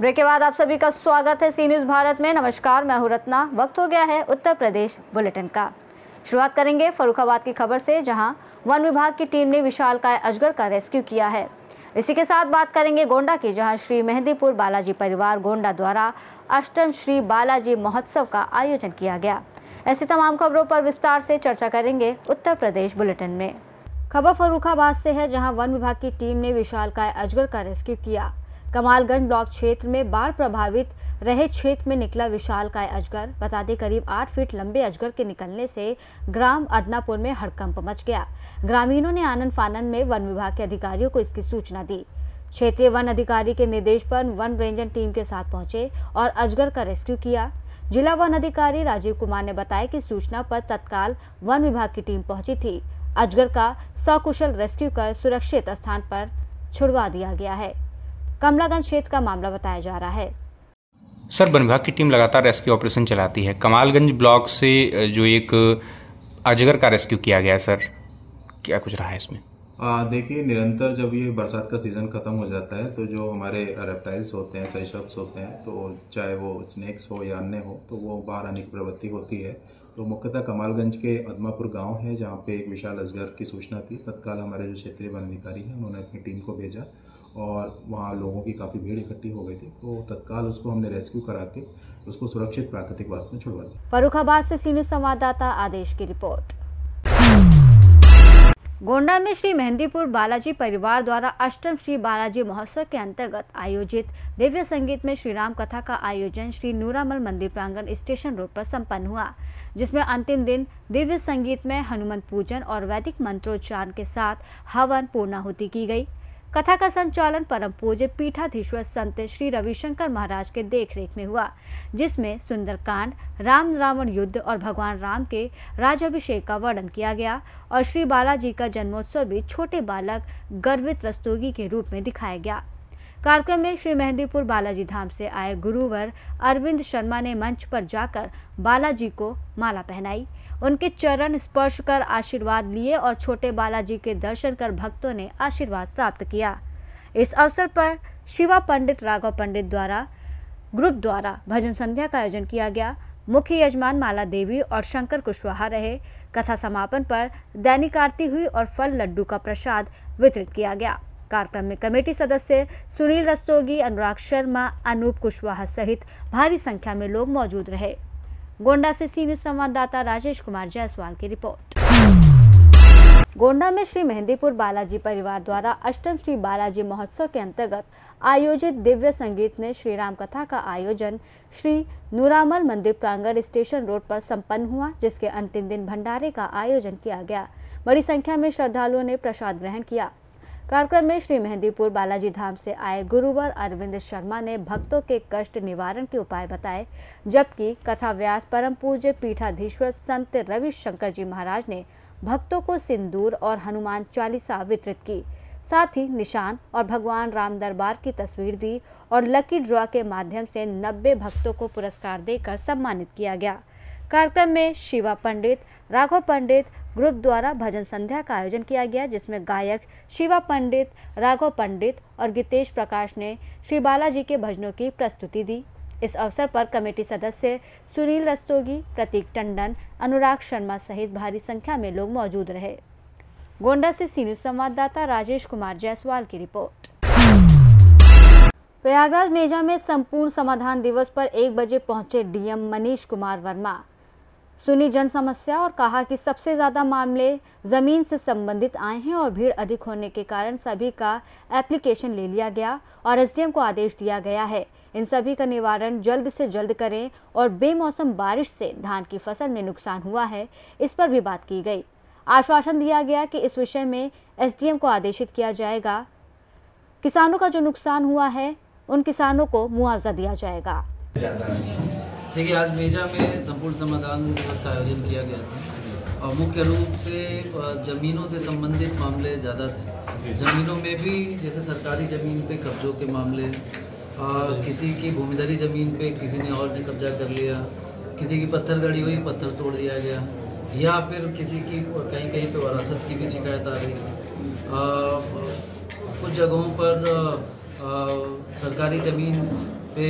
Break के बाद आप सभी का स्वागत है सी न्यूज़ भारत में। नमस्कार, मैं हूं रत्ना। वक्त हो गया है उत्तर प्रदेश बुलेटिन का। शुरुआत करेंगे फर्रुखाबाद की खबर से, जहां वन विभाग की टीम ने विशालकाय अजगर का रेस्क्यू किया है। इसी के साथ बात करेंगे गोंडा की, जहां श्री मेहंदीपुर बालाजी परिवार गोंडा द्वारा अष्टम श्री बालाजी महोत्सव का आयोजन किया गया। ऐसी तमाम खबरों पर विस्तार से चर्चा करेंगे उत्तर प्रदेश बुलेटिन में। खबर फर्रुखाबाद से है, जहां वन विभाग की टीम ने विशालकाय अजगर का रेस्क्यू किया। कमालगंज ब्लॉक क्षेत्र में बाढ़ प्रभावित रहे क्षेत्र में निकला विशालकाय अजगर। बता दें, करीब 8 फीट लंबे अजगर के निकलने से ग्राम अदनापुर में हड़कंप मच गया। ग्रामीणों ने आनन फानन में वन विभाग के अधिकारियों को इसकी सूचना दी। क्षेत्रीय वन अधिकारी के निर्देश पर वन रेंजर टीम के साथ पहुंचे और अजगर का रेस्क्यू किया। जिला वन अधिकारी राजीव कुमार ने बताया कि सूचना पर तत्काल वन विभाग की टीम पहुंची थी। अजगर का सकुशल रेस्क्यू कर सुरक्षित स्थान पर छुड़वा दिया गया है। कमलागंज क्षेत्र का मामला बताया जा रहा है। सर, वन विभाग की टीम लगातार रेस्क्यू ऑपरेशन चलाती है। कमालगंज ब्लॉक से जो एक अजगर का रेस्क्यू किया गया है, सर क्या कुछ रहा है इसमें? देखिए, निरंतर जब ये बरसात का सीजन खत्म हो जाता है तो जो हमारे रेप्टाइल्स होते हैं, सेशप्स होते हैं, तो चाहे वो स्नेक्स हो या अन्य हो, तो वो बाहर आने की प्रवृत्ति होती है। तो मुख्यतः कमालगंज के अदमापुर गांव है, जहां पे एक विशाल अजगर की सूचना थी। तत्काल हमारे जो क्षेत्रीय वन अधिकारी हैं, उन्होंने अपनी टीम को भेजा और वहाँ लोगों की काफ़ी भीड़ इकट्ठी हो गई थी, तो तत्काल उसको हमने रेस्क्यू करा के उसको सुरक्षित प्राकृतिक वास में छुड़वा दिया। फर्रुखाबाद से सी न्यूज़ संवाददाता आदेश की रिपोर्ट। गोंडा में श्री मेहंदीपुर बालाजी परिवार द्वारा अष्टम श्री बालाजी महोत्सव के अंतर्गत आयोजित दिव्य संगीत में श्री राम कथा का आयोजन श्री नूरामल मंदिर प्रांगण स्टेशन रोड पर संपन्न हुआ, जिसमें अंतिम दिन दिव्य संगीत में हनुमंत पूजन और वैदिक मंत्रोच्चारण के साथ हवन पूर्णाहुति की गई। कथा का संचालन परम पूज्य पीठाधीश्वर संत श्री रविशंकर महाराज के देखरेख में हुआ, जिसमें सुंदरकांड, राम रावण युद्ध और भगवान राम के राजाभिषेक का वर्णन किया गया और श्री बालाजी का जन्मोत्सव भी छोटे बालक गर्वित रस्तोगी के रूप में दिखाया गया। कार्यक्रम में श्री मेहंदीपुर बालाजी धाम से आए गुरुवर अरविंद शर्मा ने मंच पर जाकर बालाजी को माला पहनाई, उनके चरण स्पर्श कर आशीर्वाद लिए और छोटे बालाजी के दर्शन कर भक्तों ने आशीर्वाद प्राप्त किया। इस अवसर पर शिवा पंडित राघव पंडित द्वारा ग्रुप द्वारा भजन संध्या का आयोजन किया गया। मुख्य यजमान माला देवी और शंकर कुशवाहा रहे। कथा समापन पर दैनिक आरती हुई और फल लड्डू का प्रसाद वितरित किया गया। कार्यक्रम में कमेटी सदस्य सुनील रस्तोगी, अनुराग शर्मा, अनूप कुशवाहा सहित भारी संख्या में लोग मौजूद रहे। गोंडा से सी न्यूज़ संवाददाता राजेश कुमार जायसवाल की रिपोर्ट। गोंडा में श्री मेहंदीपुर बालाजी परिवार द्वारा अष्टम श्री बालाजी महोत्सव के अंतर्गत आयोजित दिव्य संगीत में श्री राम कथा का आयोजन श्री नूरामल मंदिर प्रांगण स्टेशन रोड पर संपन्न हुआ, जिसके अंतिम दिन भंडारे का आयोजन किया गया। बड़ी संख्या में श्रद्धालुओं ने प्रसाद ग्रहण किया। कार्यक्रम में श्री मेहंदीपुर बालाजी धाम से आए गुरुवर अरविंद शर्मा ने भक्तों के कष्ट निवारण के उपाय बताए, जबकि कथा व्यास परम पूज्य पीठाधीश्वर संत रविशंकर जी महाराज ने भक्तों को सिंदूर और हनुमान चालीसा वितरित की। साथ ही निशान और भगवान राम दरबार की तस्वीर दी और लकी ड्रॉ के माध्यम से 90 भक्तों को पुरस्कार देकर सम्मानित किया गया। कार्यक्रम में शिवा पंडित, राघव पंडित ग्रुप द्वारा भजन संध्या का आयोजन किया गया, जिसमें गायक शिवा पंडित, राघव पंडित और गीतेश प्रकाश ने श्री बालाजी के भजनों की प्रस्तुति दी। इस अवसर पर कमेटी सदस्य सुनील रस्तोगी, प्रतीक टंडन, अनुराग शर्मा सहित भारी संख्या में लोग मौजूद रहे। गोंडा से सी न्यूज़ संवाददाता राजेश कुमार जायसवाल की रिपोर्ट। प्रयागराज मेजा में संपूर्ण समाधान दिवस पर 1 बजे पहुंचे डीएम मनीष कुमार वर्मा। सुनी जन समस्या और कहा कि सबसे ज्यादा मामले जमीन से संबंधित आए हैं और भीड़ अधिक होने के कारण सभी का एप्लीकेशन ले लिया गया और एसडीएम को आदेश दिया गया है। इन सभी का निवारण जल्द से जल्द करें और बेमौसम बारिश से धान की फसल में नुकसान हुआ है, इस पर भी बात की गई। आश्वासन दिया गया कि इस विषय में एसडीएम को आदेशित किया जाएगा। किसानों का जो नुकसान हुआ है उन किसानों को मुआवजा दिया जाएगा। देखिए, आज मेजा में संपूर्ण समाधान दिवस का आयोजन किया गया था और मुख्य रूप से ज़मीनों से संबंधित मामले ज़्यादा थे। ज़मीनों में भी जैसे सरकारी ज़मीन पे कब्जों के मामले, किसी की भूमिधरी ज़मीन पे किसी ने और ने कब्जा कर लिया, किसी की पत्थर गड़ी हुई पत्थर तोड़ दिया गया, या फिर किसी की कहीं कहीं पे वरासत की भी शिकायत आ रही थी। कुछ जगहों पर सरकारी ज़मीन पे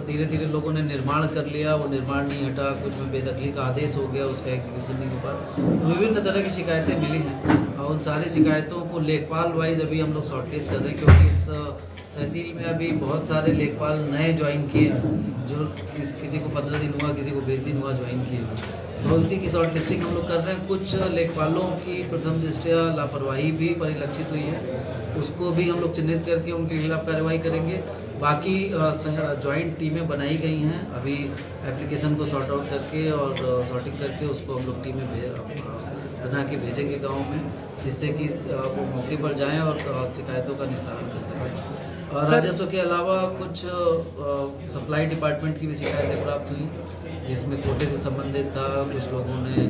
धीरे धीरे लोगों ने निर्माण कर लिया, वो निर्माण नहीं हटा, कुछ में बेदखली का आदेश हो गया, उसका एग्जीक्यूशन नहीं हो पाया। तो विभिन्न तरह की शिकायतें मिली हैं और उन सारी शिकायतों को लेखपाल वाइज अभी हम लोग शॉर्टलिस्ट कर रहे हैं, क्योंकि इस तहसील में अभी बहुत सारे लेखपाल नए ज्वाइन किए हैं, जो किसी को 15 दिन हुआ, किसी को 20 दिन हुआ ज्वाइन किए। तो उसी की शॉर्ट लिस्टिंग हम लोग कर रहे हैं। कुछ लेखपालों की प्रथम दृष्टया लापरवाही भी परिलक्षित हुई है, उसको भी हम लोग चिन्हित करके उनके खिलाफ कार्रवाई करेंगे। बाकी ज्वाइंट टीमें बनाई गई हैं, अभी एप्लीकेशन को सॉर्ट आउट करके और सॉर्टिंग करके उसको हम लोग टीमें बना के भेजेंगे गाँव में, जिससे कि वो मौके पर जाएँ और शिकायतों का निस्तारण कर सकें। राजस्व के अलावा कुछ सप्लाई डिपार्टमेंट की भी शिकायतें प्राप्त हुई, जिसमें कोटे से संबंधित था। कुछ लोगों ने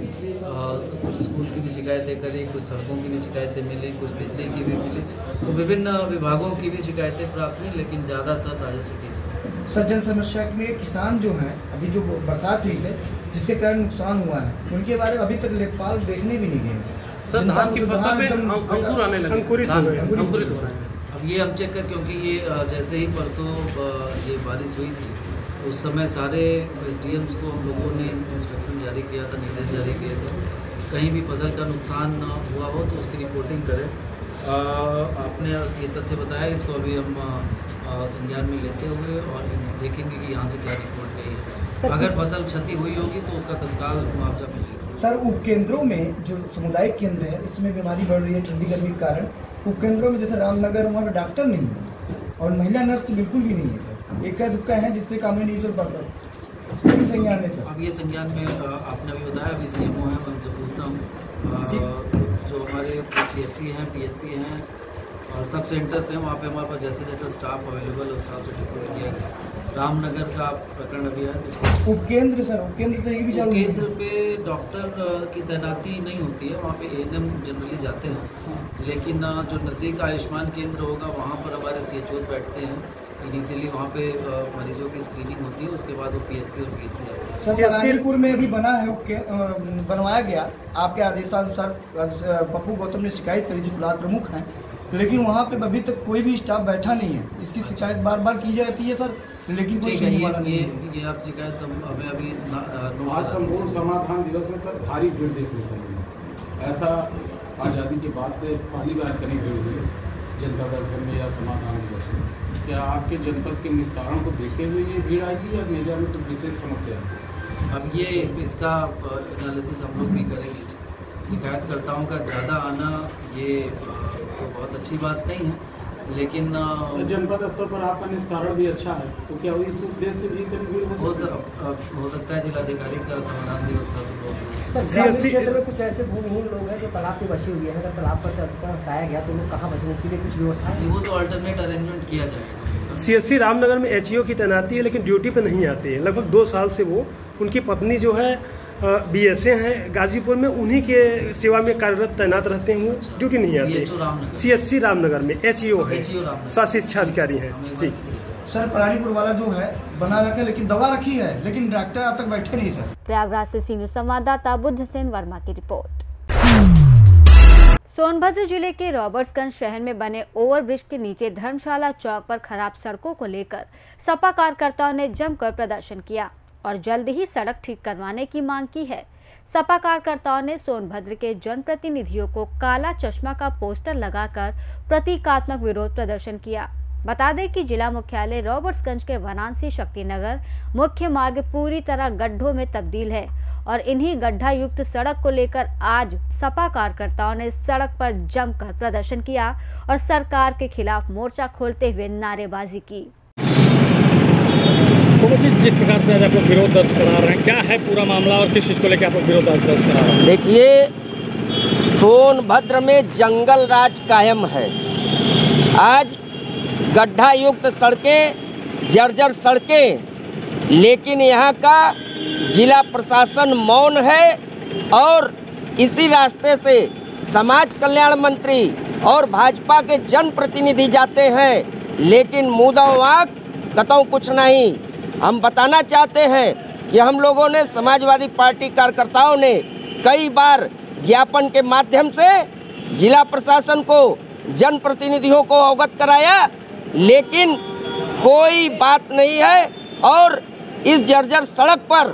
कुछ स्कूल की भी शिकायतें करी, कुछ सड़कों की भी शिकायतें मिली, कुछ बिजली की भी मिली। तो विभिन्न विभागों की भी शिकायतें प्राप्त हुई, लेकिन ज़्यादातर राजस्व की शिकायतें। सर, जन समस्या में किसान जो हैं, अभी जो बरसात हुई है जिसके कारण नुकसान हुआ है, उनके बारे में अभी तक लेखपाल देखने भी नहीं गए। सर, धान की फसल पे अंकुर आने लगे, अंकुरित हो रहे हैं। अब ये हम चेक कर, क्योंकि ये जैसे ही परसों ये बारिश हुई थी, उस समय सारे एसडीएम्स को हम लोगों ने इंस्ट्रक्शन जारी किया था, निर्देश जारी किए थे, कहीं भी फसल का नुकसान हुआ हो तो उसकी रिपोर्टिंग करें। आपने ये तथ्य बताया, इसको अभी हम संज्ञान में लेते हुए और देखेंगे कि यहाँ से क्या रिपोर्ट गई है। अगर फसल क्षति हुई होगी तो उसका तत्काल मुआवजा मिलेगा। सर, उपकेंद्रों में जो सामुदायिक केंद्र है, इसमें बीमारी बढ़ रही है ठंडी गर्मी के कारण। उपकेंद्रों में जैसे रामनगर, वहाँ पर डॉक्टर नहीं है और महिला नर्स तो बिल्कुल भी नहीं है सर। इक्का दुक्का है जिससे काम नहीं चल पाता। उसको भी संज्ञान में सर। अब ये संज्ञान में आपने अभी बताया, अभी सीएमओ है, मैं उनसे पूछता हूँ। जो हमारे सीएचसी हैं, पीएचसी हैं और सब सेंटर्स हैं, वहाँ पे हमारे पास जैसे जैसा स्टाफ अवेलेबल है उस हिसाब से डिप्लॉय किया गया। रामनगर का प्रकरण अभी है। उपकेंद्र सर, उपकेंद्र तो एक भी चालू है। केंद्र पे डॉक्टर की तैनाती नहीं होती है, वहाँ पे एएनएम जनरली जाते हैं, लेकिन जो नज़दीक आयुष्मान केंद्र होगा वहाँ पर हमारे सीएचओज बैठते हैं। इनिशियली वहाँ पे मरीजों की स्क्रीनिंग होती है, उसके बाद वो पीएचसी और सीएचसी जाते हैं। सर, नारायणपुर में भी बना है, बनवाया गया आपके आदेशानुसार। पप्पू गौतम ने शिकायत करी थी, ब्लॉक प्रमुख हैं, लेकिन वहाँ पे अभी तक कोई भी स्टाफ बैठा नहीं है। इसकी शिकायत बार बार की जाती है सर, लेकिन कोई सुनने वाला नहीं है। ये आप शिकायत हमें अभी आज संपूर्ण समाधान दिवस में सर भारी भीड़ देखने को मिली। ऐसा आज़ादी के बाद से पहली बार करीब भीड़ हुई जनता दर्शन में या समाधान दिवस में। क्या आपके जनपद के निस्तारण को देखते हुए ये भीड़ आई थी या मेजा में तो विशेष समस्या है? अब ये इसका एनालिसिस हम लोग भी करेंगे। शिकायतकर्ताओं का ज़्यादा आना ये तो बहुत अच्छी बात नहीं है, लेकिन जनपद स्तर पर आपका निस्तारण भी अच्छा है, तो क्या इस उद्देश्य से भी इतनी भीड़ हो सकता है जिलाधिकारी का समाधान दिवस था तो ग्रामीण क्षेत्र में कुछ ऐसे भूमिहीन लोग हैं जो तालाब पे बसे हुए हैं। अगर तालाब पर हटाया गया तो लोग कहाँ बसेंगे, उनके लिए कुछ व्यवस्था है? वो तो अल्टरनेट अरेंजमेंट किया जाएगा। सीएससी रामनगर में एचईओ की तैनाती है, लेकिन ड्यूटी पे नहीं आते हैं। लगभग 2 साल से वो, उनकी पत्नी जो है बीएसए हैं गाजीपुर में, उन्हीं के सेवा में कार्यरत तैनात रहते हैं, वो ड्यूटी नहीं आते। सीएससी रामनगर में एचईओ है, स्वास्थ्य शिक्षा अधिकारी हैं जी। सर, प्राणीपुर वाला जो है बना रखा है, लेकिन दवा रखी है, लेकिन डॉक्टर आज तक बैठे नहीं सर। प्रयागराज से सीनू संवाददाता बुद्ध सेन वर्मा की रिपोर्ट। सोनभद्र जिले के रॉबर्ट्सगंज शहर में बने ओवरब्रिज के नीचे धर्मशाला चौक पर खराब सड़कों को लेकर सपा कार्यकर्ताओं ने जमकर प्रदर्शन किया और जल्द ही सड़क ठीक करवाने की मांग की है। सपा कार्यकर्ताओं ने सोनभद्र के जनप्रतिनिधियों को काला चश्मा का पोस्टर लगाकर प्रतीकात्मक विरोध प्रदर्शन किया। बता दें कि जिला मुख्यालय रॉबर्ट्सगंज के वनांसी शक्तिनगर मुख्य मार्ग पूरी तरह गड्ढों में तब्दील है और इन्हीं गड्ढा युक्त सड़क को लेकर आज सपा कार्यकर्ताओं ने सड़क पर जमकर प्रदर्शन किया और सरकार के खिलाफ मोर्चा खोलते हुए नारेबाजी की। जिस प्रकार से आज आप लोग विरोध दर्ज करा रहे हैं, क्या है पूरा मामला और किस चीज़ को लेकर आप लोग विरोध दर्ज करा रहे हैं? देखिए, सोनभद्र में जंगल राज कायम है। आज गड्ढा युक्त सड़कें, जर्जर सड़कें, लेकिन यहाँ का जिला प्रशासन मौन है और इसी रास्ते से समाज कल्याण मंत्री और भाजपा के जनप्रतिनिधि जाते हैं, लेकिन मुदवाक कतौ कुछ नहीं। हम बताना चाहते हैं कि हम लोगों ने, समाजवादी पार्टी कार्यकर्ताओं ने कई बार ज्ञापन के माध्यम से जिला प्रशासन को, जनप्रतिनिधियों को अवगत कराया, लेकिन कोई बात नहीं है। और इस जर्जर सड़क पर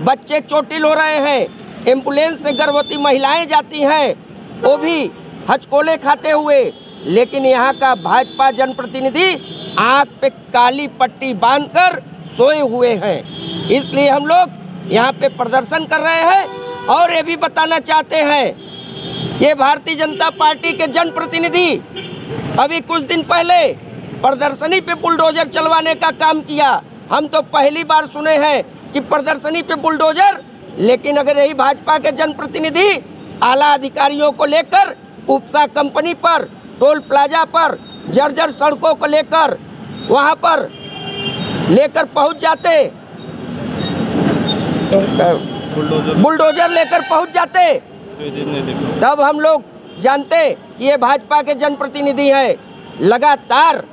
बच्चे चोटिल हो रहे हैं, एम्बुलेंस से गर्भवती महिलाएं जाती हैं, वो भी हचकोले खाते हुए। लेकिन यहाँ का भाजपा जनप्रतिनिधि आंख पे काली पट्टी बांधकर सोए हुए हैं। इसलिए हम लोग यहाँ पे प्रदर्शन कर रहे हैं और ये भी बताना चाहते हैं, ये भारतीय जनता पार्टी के जनप्रतिनिधि अभी कुछ दिन पहले प्रदर्शनी पे बुलडोजर चलवाने का काम किया। हम तो पहली बार सुने हैं कि प्रदर्शनी पे बुलडोजर। लेकिन अगर यही भाजपा के जनप्रतिनिधि आला अधिकारियों को लेकर उपसा कंपनी पर, टोल प्लाजा पर, जर्जर सड़कों को लेकर वहां पर लेकर पहुंच जाते, बुलडोजर लेकर पहुंच जाते, तब हम लोग जानते कि ये भाजपा के जनप्रतिनिधि हैं। लगातार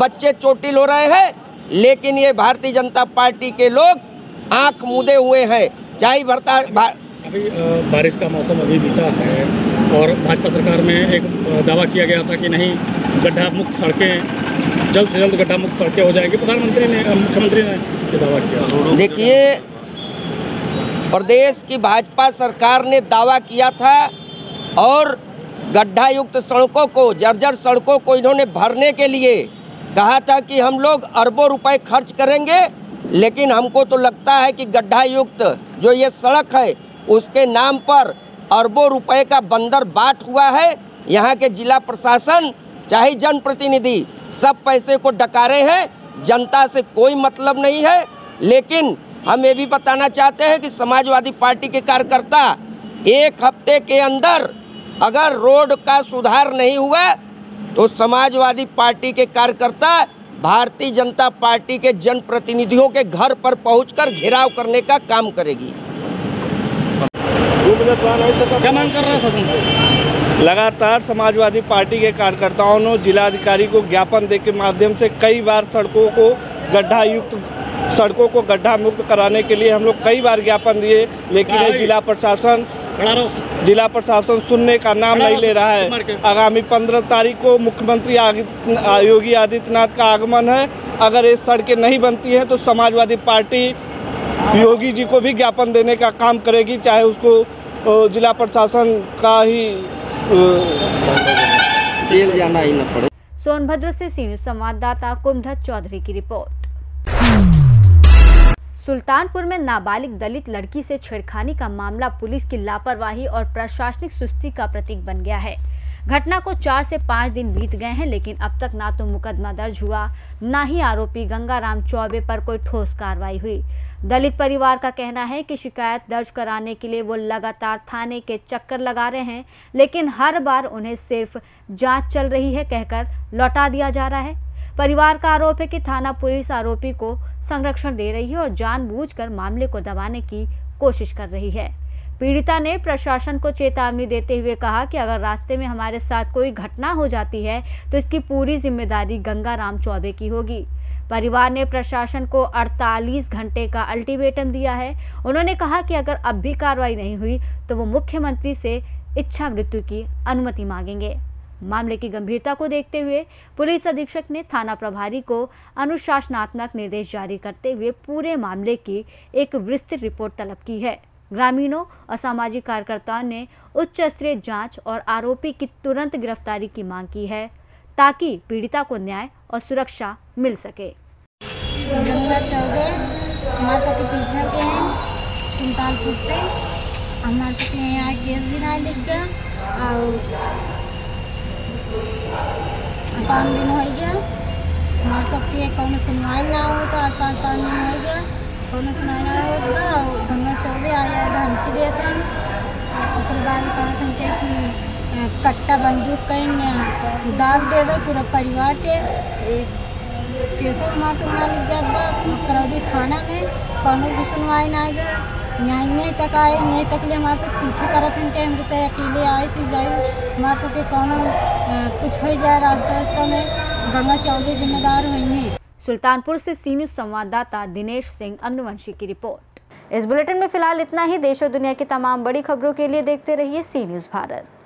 बच्चे चोटिल हो रहे हैं, लेकिन ये भारतीय जनता पार्टी के लोग आंख मूंदे हुए हैं। चाहे अभी बारिश का मौसम अभी बीता है और भाजपा सरकार में एक दावा किया गया था कि नहीं, गड्ढा मुक्त सड़कें जल्द से जल्द गड्ढा मुक्त सड़कें हो जाएंगी। प्रधानमंत्री ने, मुख्यमंत्री ने ये दावा किया। देखिए, प्रदेश की भाजपा सरकार ने दावा किया था और गड्ढा युक्त सड़कों को, जर्जर सड़कों को इन्होंने भरने के लिए कहा था कि हम लोग अरबों रुपए खर्च करेंगे। लेकिन हमको तो लगता है कि गड्ढा युक्त जो ये सड़क है उसके नाम पर अरबों रुपए का बंदर बाट हुआ है। यहाँ के जिला प्रशासन चाहे जनप्रतिनिधि सब पैसे को डकारे हैं, जनता से कोई मतलब नहीं है। लेकिन हम ये भी बताना चाहते हैं कि समाजवादी पार्टी के कार्यकर्ता एक हफ्ते के अंदर अगर रोड का सुधार नहीं हुआ तो समाजवादी पार्टी के कार्यकर्ता भारतीय जनता पार्टी के जनप्रतिनिधियों के घर पर पहुंचकर घेराव करने का काम करेगी। क्या मांग कर रहा है शासन से? लगातार समाजवादी पार्टी के कार्यकर्ताओं ने जिलाधिकारी को ज्ञापन दे के माध्यम से कई बार सड़कों को गड्ढा मुक्त कराने के लिए हम लोग कई बार ज्ञापन दिए, लेकिन ये जिला प्रशासन सुनने का नाम नहीं ले रहा है। आगामी 15 तारीख को मुख्यमंत्री योगी आदित्यनाथ का आगमन है। अगर ये सड़कें नहीं बनती हैं तो समाजवादी पार्टी योगी जी को भी ज्ञापन देने का काम करेगी, चाहे उसको जिला प्रशासन का ही जेल जाना ही न पड़े। सोनभद्र से सी न्यूज़ संवाददाता कुमधत चौधरी की रिपोर्ट। सुल्तानपुर में नाबालिग दलित लड़की से छेड़खानी का मामला पुलिस की लापरवाही और प्रशासनिक सुस्ती का प्रतीक बन गया है। घटना को 4 से 5 दिन बीत गए हैं, लेकिन अब तक ना तो मुकदमा दर्ज हुआ, ना ही आरोपी गंगाराम चौबे पर कोई ठोस कार्रवाई हुई। दलित परिवार का कहना है कि शिकायत दर्ज कराने के लिए वो लगातार थाने के चक्कर लगा रहे हैं, लेकिन हर बार उन्हें सिर्फ जांच चल रही है कहकर लौटा दिया जा रहा है। परिवार का आरोप है कि थाना पुलिस आरोपी को संरक्षण दे रही है और जानबूझकर मामले को दबाने की कोशिश कर रही है। पीड़िता ने प्रशासन को चेतावनी देते हुए कहा कि अगर रास्ते में हमारे साथ कोई घटना हो जाती है तो इसकी पूरी जिम्मेदारी गंगाराम चौबे की होगी। परिवार ने प्रशासन को 48 घंटे का अल्टीमेटम दिया है। उन्होंने कहा कि अगर अब भी कार्रवाई नहीं हुई तो वो मुख्यमंत्री से इच्छा मृत्यु की अनुमति मांगेंगे। मामले की गंभीरता को देखते हुए पुलिस अधीक्षक ने थाना प्रभारी को अनुशासनात्मक निर्देश जारी करते हुए पूरे मामले की एक विस्तृत रिपोर्ट तलब की है। ग्रामीणों और सामाजिक कार्यकर्ताओं ने उच्च स्तरीय जांच और आरोपी की तुरंत गिरफ्तारी की मांग की है ताकि पीड़िता को न्याय और सुरक्षा मिल सके। गंगा चौबे हमारे सबके पीछे के हैं, सुल्तानपुर से हमारे सबके यहाँ केस भी ना लिख गया और 5 दिन हो गया हमारे सबके कौन सुनवाई ना हो तो आज 5 दिन हो गया कौन सुनवाई ना होगा और गंगा चौबे आ जाए धमकी देते हैं। उसके बाद कहते हैं कि कट्टा बंदूक कहीं दाग देवे पूरा परिवार के केसों हमारे ना लिख जाए करौदी थाना में कौन भी सुनवाई ना गया नहीं तक आए नहीं तक ले हमारे सब पीछे करत हैं कि हम चाहे अकेले आए तो जाए हमारे सबके कौन कुछ हो जाए रास्ता में गंगा चौबे जिम्मेदार होंगे। सुल्तानपुर से सी न्यूज़ संवाददाता दिनेश सिंह अग्निवंशी की रिपोर्ट। इस बुलेटिन में फिलहाल इतना ही। देश और दुनिया की तमाम बड़ी खबरों के लिए देखते रहिए सी न्यूज़ भारत।